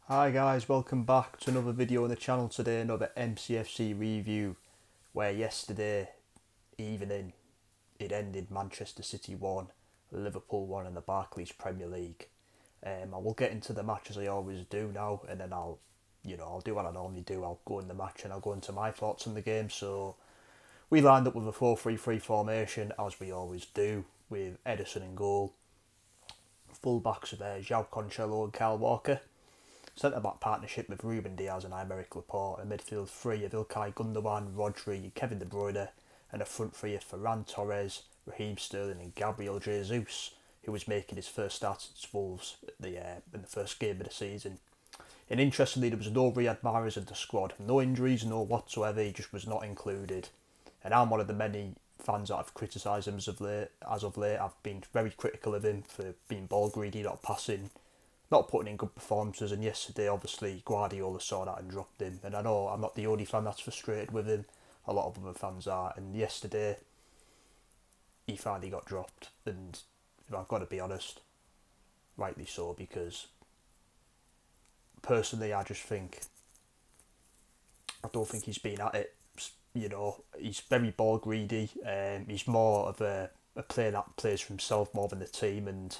Hi guys, welcome back to another video on the channel today, another MCFC review, where yesterday evening it ended Manchester City 1, Liverpool 1 in the Barclays Premier League. I will get into the match as I always do now, and then I'll do what I normally do. I'll go in the match and I'll go into my thoughts on the game. So we lined up with a 4-3-3 formation as we always do, with Edison in goal, full backs of João Cancelo and Kyle Walker. Centre-back partnership with Ruben Diaz and Aymeric Laporte, a midfield three of Ilkay Gundogan, Rodri, Kevin De Bruyne, and a front three of Ferran Torres, Raheem Sterling and Gabriel Jesus, who was making his first start at Wolves in the first game of the season. And interestingly, there was no Riyad Mahrez in the squad, no injuries, no whatsoever, he just was not included. And I'm one of the many fans that I've criticised him as of late. I've been very critical of him for being ball greedy, not passing, not putting in good performances, and yesterday obviously Guardiola saw that and dropped him. And I know I'm not the only fan that's frustrated with him, a lot of other fans are, and yesterday he finally got dropped, and I've got to be honest, rightly so, because personally I don't think he's been at it. He's very ball greedy. He's more of a player that plays for himself more than the team, and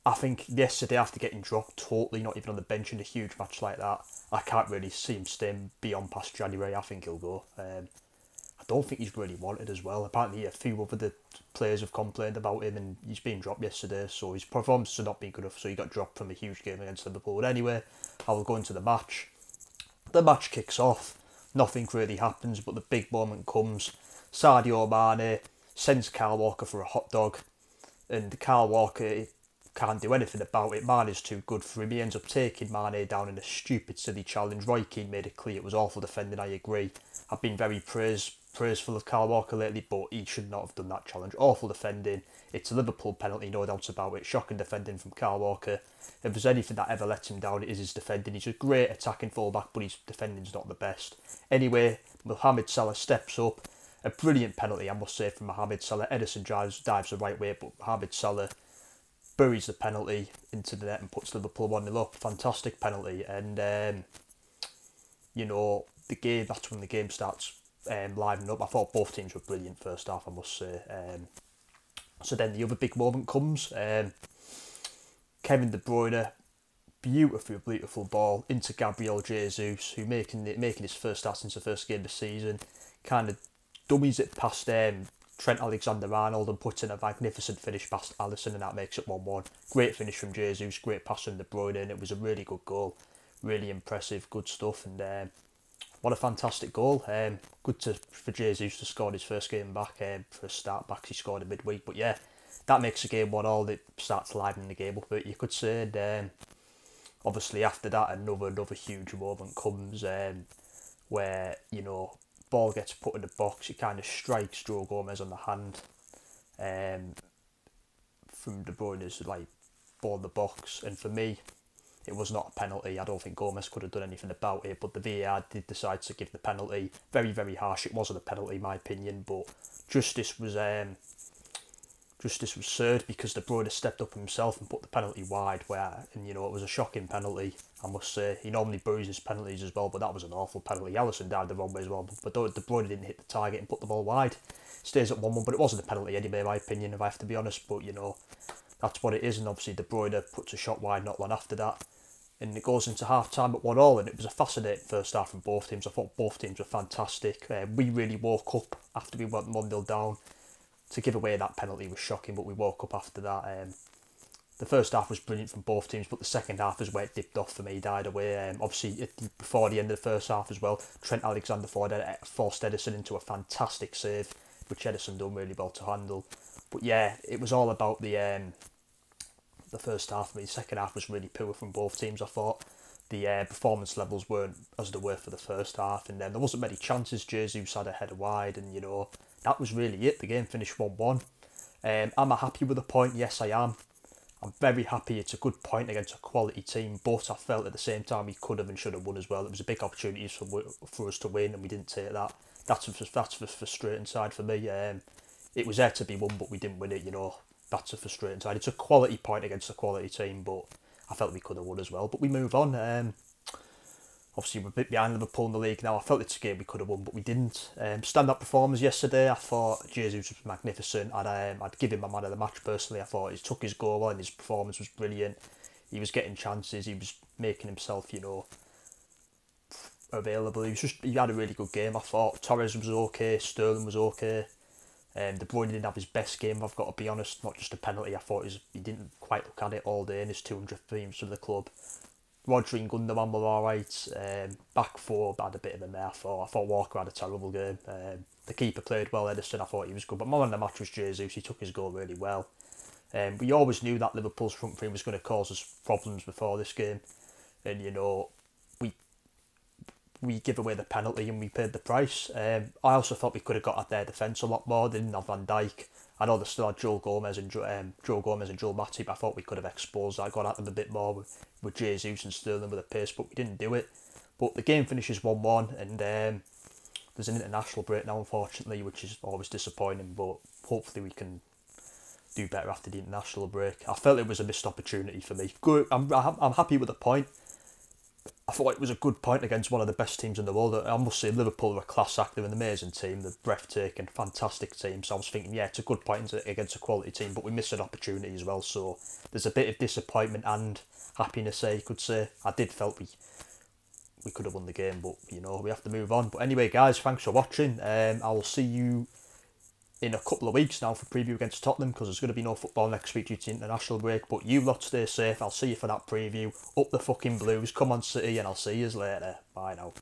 I think yesterday, after getting dropped totally, not even on the bench in a huge match like that, I can't really see him staying beyond past January. I think he'll go. I don't think he's really wanted as well. Apparently a few other players have complained about him and he's been dropped yesterday, so his performance has not been good enough, so he got dropped from a huge game against Liverpool. But anyway, I will go into the match. The match kicks off. Nothing really happens, but the big moment comes. Sadio Mane sends Kyle Walker for a hot dog, and Kyle Walker can't do anything about it. Mane's too good for him. He ends up taking Mane down in a stupid, silly challenge. Roy Keane made it clear it was awful defending, I agree. I've been very praiseful of Kyle Walker lately, but he should not have done that challenge. Awful defending. It's a Liverpool penalty, no doubts about it. Shocking defending from Kyle Walker. If there's anything that ever lets him down, it is his defending. He's a great attacking fullback, but his defending's not the best. Anyway, Mohamed Salah steps up. A brilliant penalty, I must say, from Mohamed Salah. Edison dives the right way, but Mohamed Salah buries the penalty into the net and puts Liverpool 1-0 up. Fantastic penalty. And, that's when the game starts livening up. I thought both teams were brilliant first half, I must say. So then the other big moment comes. Kevin De Bruyne, beautiful ball into Gabriel Jesus, who making his first start since the first game of the season, kind of dummies it past Trent Alexander-Arnold and puts in a magnificent finish past Alisson, and that makes it 1-1. Great finish from Jesus, great pass from De Bruyne, and it was a really good goal. Really impressive, good stuff, and what a fantastic goal. Good for Jesus to score his first game back, for a start back. He scored in midweek, but yeah, that makes the game 1-1. It starts livening the game up a bit, you could say. And obviously after that, another huge moment comes, where, ball gets put in the box. He kind of strikes Joe Gomez on the hand from De Bruyne's ball in the box, and for me it was not a penalty. I don't think Gomez could have done anything about it, but the VAR did decide to give the penalty. Very, very harsh. It wasn't a penalty in my opinion, but justice was served because De Bruyne stepped up himself and put the penalty wide, and it was a shocking penalty, I must say. He normally buries his penalties as well, but that was an awful penalty. Alisson died the wrong way as well, but De Bruyne didn't hit the target and put the ball wide. Stays at 1-1, but it wasn't a penalty anyway, in my opinion, if I have to be honest. But that's what it is, and obviously De Bruyne puts a shot wide not long after that, and it goes into half time at 1-1, and it was a fascinating first half from both teams. I thought both teams were fantastic. We really woke up after we went 1-0 down. To give away that penalty was shocking, but we woke up after that. The first half was brilliant from both teams, but the second half is where it dipped off for me, died away. Obviously, before the end of the first half as well, Trent Alexander-Arnold forced Edison into a fantastic save, which Edison done really well to handle. But yeah, it was all about the first half. The second half was really poor from both teams, I thought. The performance levels weren't as they were for the first half, and then there wasn't many chances. Jesus had a header wide, and that was really it. The game finished 1-1. Am I happy with the point? Yes, I am. I'm very happy. It's a good point against a quality team, but I felt at the same time we could have and should have won as well. It was a big opportunity for us to win, and we didn't take that. That's the frustrating side for me. It was there to be won, but we didn't win it. That's a frustrating side. It's a quality point against a quality team, but I felt we could have won as well. But we move on. Obviously, we're a bit behind Liverpool in the league now. I felt it's a game we could have won, but we didn't. Stand-up performance yesterday. I thought Jesus was magnificent. I'd give him my man of the match personally. I thought he took his goal and his performance was brilliant. He was getting chances. He was making himself, available. He had a really good game. I thought Torres was okay. Sterling was okay. De Bruyne didn't have his best game, I've got to be honest. Not just a penalty. I thought he didn't quite look at it all day in his 200th games for the club. Rodri and Gundogan were alright. Back four had a bit of a mare. I thought Walker had a terrible game. The keeper played well, Edison. I thought he was good. But my man of the match was Jesus. He took his goal really well. We always knew that Liverpool's front three was going to cause us problems before this game. And, we give away the penalty and we paid the price. I also thought we could have got at their defence a lot more. They didn't have Van Dijk. I know they still had Joe Gomez and Joel Matip. I thought we could have exposed that, got at them a bit more with Jesus and Sterling with a pace, but we didn't do it. But the game finishes 1-1, and there's an international break now, unfortunately, which is always disappointing. But hopefully we can do better after the international break. I felt it was a missed opportunity for me. Good. I'm happy with the point. I thought it was a good point against one of the best teams in the world. I must say, Liverpool were a class act. They're an amazing team. They're breathtaking, fantastic team. So I was thinking, yeah, it's a good point against a quality team, but we missed an opportunity as well. So there's a bit of disappointment and happiness there, you could say. I did felt we could have won the game, but, we have to move on. But anyway, guys, thanks for watching. I will see you in a couple of weeks now for preview against Tottenham, because there's going to be no football next week due to the international break. But you lot stay safe. I'll see you for that preview. Up the fucking Blues. Come on, City, and I'll see you later. Bye now.